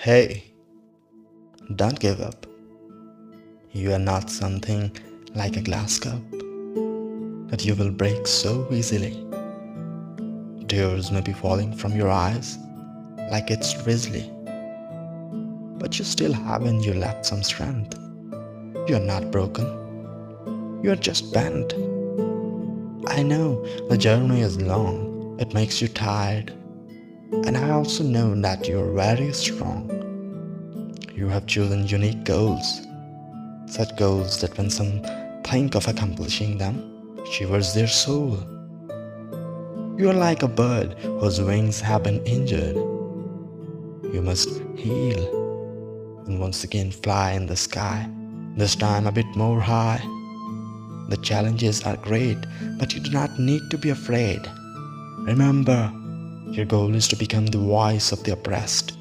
Hey, don't give up. You are not something like a glass cup that you will break so easily. Tears may be falling from your eyes like it's drizzly, but you still have in you left some strength. You are not broken, you are just bent. I know the journey is long, it makes you tired, and I also know that you are very strong. You have chosen unique goals, such goals that when some think of accomplishing them, shivers their soul. You are like a bird whose wings have been injured. You must heal and once again fly in the sky, this time a bit more high. The challenges are great, but you do not need to be afraid. Remember, your goal is to become the voice of the oppressed,